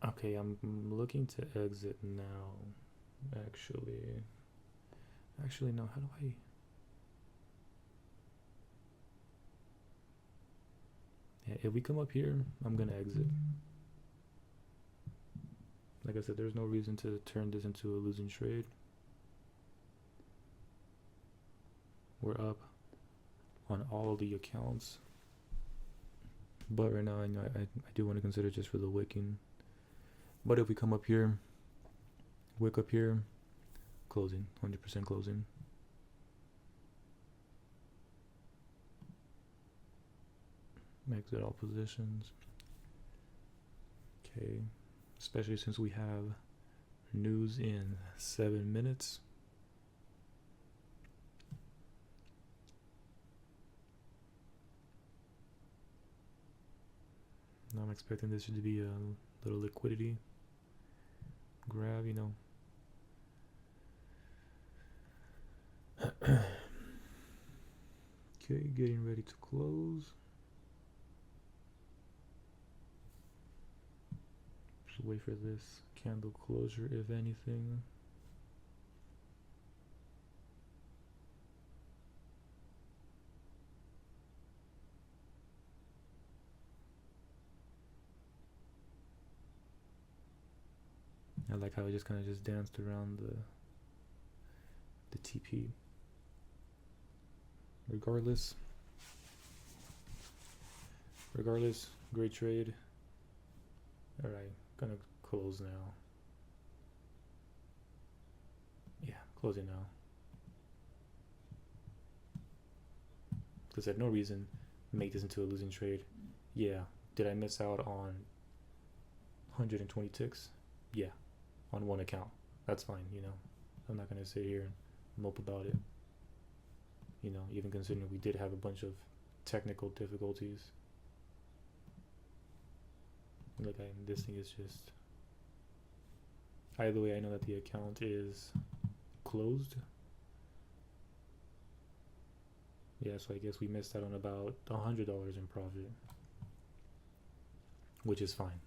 Okay, I'm looking to exit now. Actually no, how do I? Yeah, if we come up here, I'm gonna exit. Like I said, there's no reason to turn this into a losing trade. We're up on all of the accounts, but right now I know I do want to consider just for the wicking. But if we come up here, wick up here, closing, 100% closing. Exit all positions. Okay, especially since we have news in 7 minutes. Now I'm expecting this to be a little liquidity grab, you know. Okay, getting ready to close. Just wait for this candle closure, if anything. I like how it just kind of just danced around the TP. Regardless, great trade. All right, gonna close now. Yeah, closing now. Because I had no reason to make this into a losing trade. Yeah, did I miss out on 120 ticks? Yeah, on one account. That's fine, you know. I'm not gonna sit here and mope about it. You know, even considering we did have a bunch of technical difficulties. Look, this thing is just... Either way, I know that the account is closed. Yeah, so I guess we missed out on about $100 in profit. Which is fine.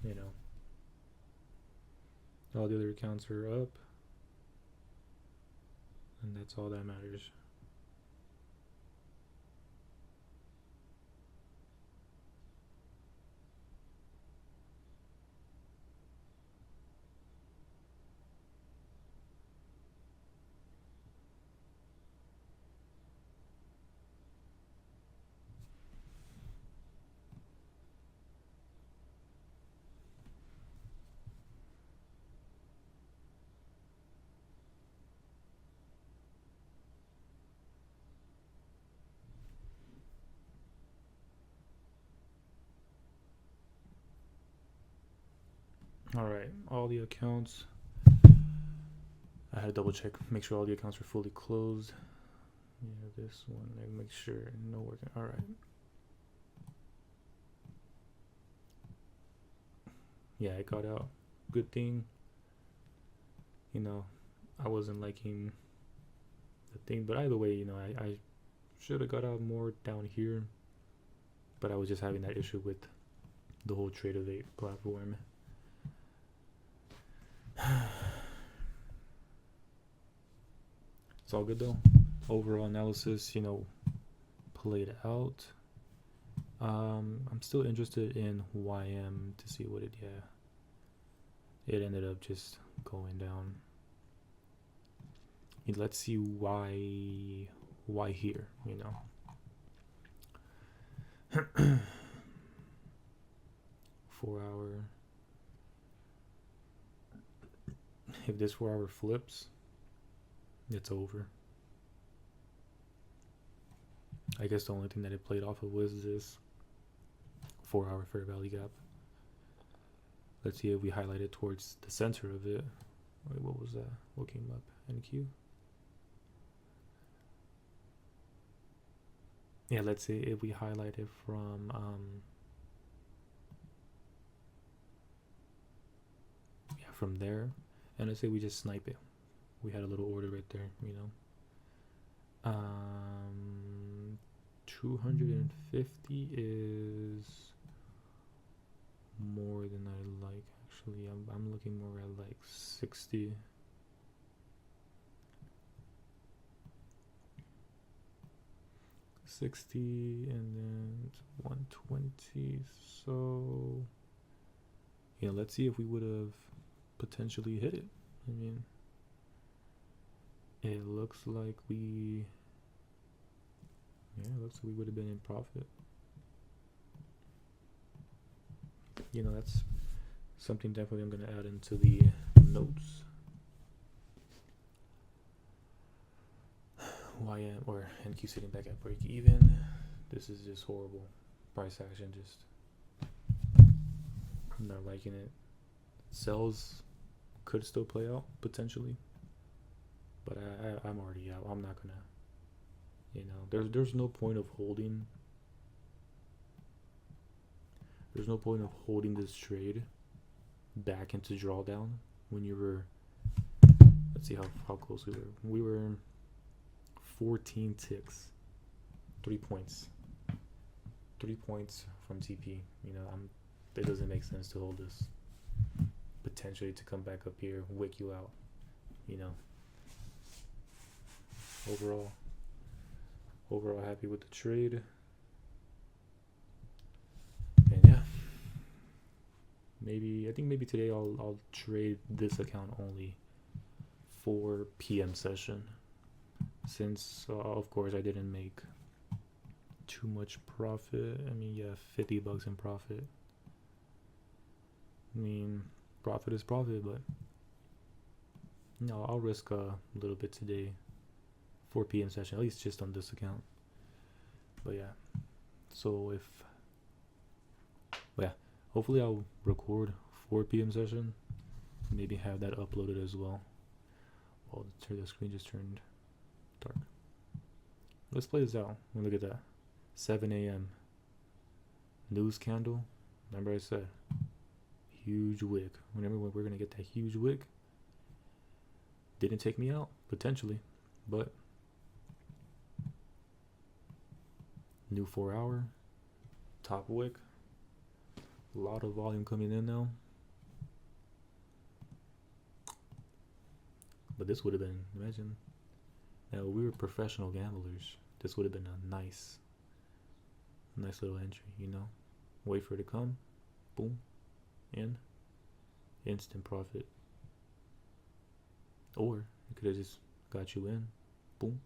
You know. All the other accounts are up. And that's all that matters. Alright, all the accounts. I had to double check, make sure all the accounts were fully closed. Yeah, this one, I make sure no working. Alright. Yeah, I got out. Good thing. You know, I wasn't liking the thing, but either way, you know, I should have got out more down here. But I was just having that issue with the whole Trade of 8 platform. It's all good though. Overall analysis, you know, played out. I'm still interested in YM to see what it, it ended up just going down. Let's see why here, you know. 4 hour. If this 4 hour flips, it's over. I guess the only thing that it played off of was this 4 hour fair value gap. Let's see if we highlight it towards the center of it. Wait, what was that? What came up? NQ? yeah, let's say if we highlight it from yeah, from there, and let's say we just snipe it. We had a little order right there, you know. 250 is more than I like. Actually, I'm looking more at like 60. 60 and then 120. So yeah, let's see if we would have potentially hit it. I mean, it looks like we would have been in profit. You know, that's something definitely I'm gonna add into the notes. YM or NQ sitting back at break even. This is just horrible. Price action, just I'm not liking it. Sells could still play out potentially, but I'm already out. I'm not gonna, you know, there's no point of holding. There's no point of holding this trade back into drawdown when you were. Let's see how close we were. We were 14 ticks, 3 points. 3 points from TP. You know, it doesn't make sense to hold this. Potentially to come back up here, wick you out. You know. Overall happy with the trade. And yeah. I think maybe today I'll trade this account only for PM session. Since of course I didn't make too much profit. I mean, yeah, $50 in profit. I mean, profit is profit, but no, I'll risk a little bit today. 4 p.m. session, at least just on this account. But yeah, so hopefully I'll record 4 p.m. session. Maybe have that uploaded as well. Well, the screen just turned dark. Let's play this out. Look at that. 7 a.m. News candle. Remember I said huge wick. Remember when we're gonna get that huge wick? Didn't take me out potentially, but new 4 hour top wick. A lot of volume coming in now. But this would have been, imagine. Now we were professional gamblers. This would have been a nice little entry, you know. Wait for it to come, boom, in, instant profit. Or it could have just got you in, boom,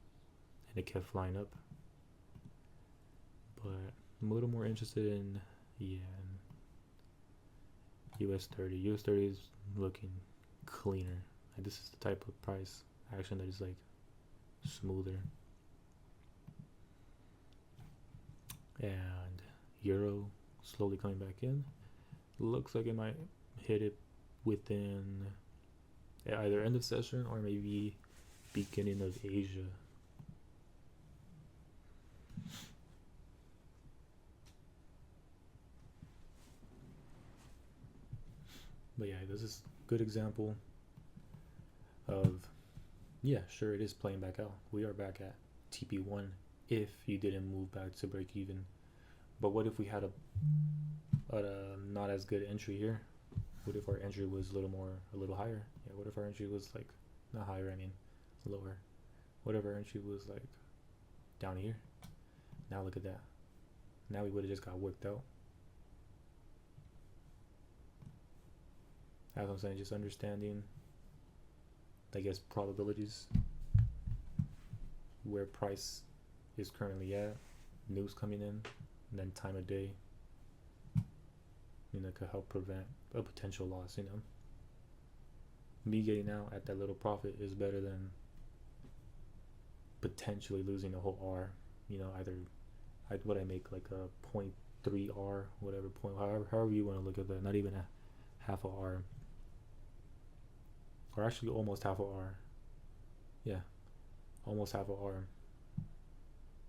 and it kept flying up. But I'm a little more interested in, US 30. US 30 is looking cleaner. Like this is the type of price action that is like smoother. And Euro slowly coming back in. Looks like it might hit it within either end of session or maybe beginning of Asia. But yeah, this is a good example of, yeah, sure, it is playing back out. We are back at TP1 if you didn't move back to break even. But what if we had a not as good entry here? What if our entry was a little higher? Yeah, what if our entry was like, not higher, I mean, lower. What if our entry was like down here? Now look at that. Now we would have just got worked out. As I'm saying, just understanding, I guess, probabilities, where price is currently at, news coming in, and then time of day, you know, could help prevent a potential loss, you know. Me getting out at that little profit is better than potentially losing a whole R, you know, either what I make like a 0.3 R, whatever point, however you want to look at that, not even a half a R. Or actually almost half a R. Yeah, almost half a R.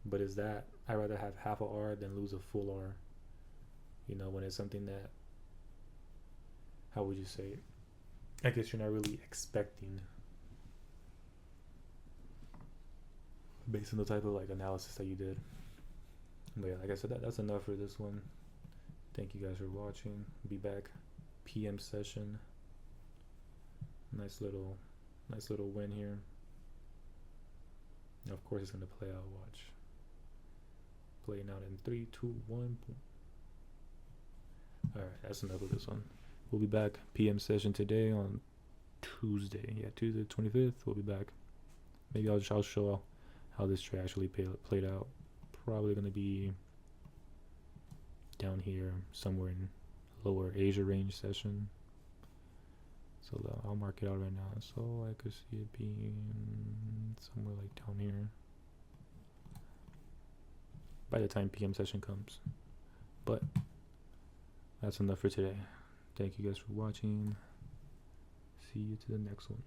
But is that I'd rather have half a R than lose a full R. You know, when it's something that, how would you say it? I guess you're not really expecting based on the type of like analysis that you did. But yeah, like I said, that's enough for this one. Thank you guys for watching. Be back PM session. Nice little win here. Now, of course, it's gonna play out. Watch. Playing out in 3, 2, 1. All right, that's enough of this one. We'll be back PM session today on Tuesday. Yeah, Tuesday 25th. We'll be back. Maybe I'll show how this trade actually played out. Probably gonna be down here somewhere in lower Asia range session. So I'll mark it out right now, so I could see it being somewhere like down here by the time PM session comes. But that's enough for today. Thank you guys for watching. See you to the next one.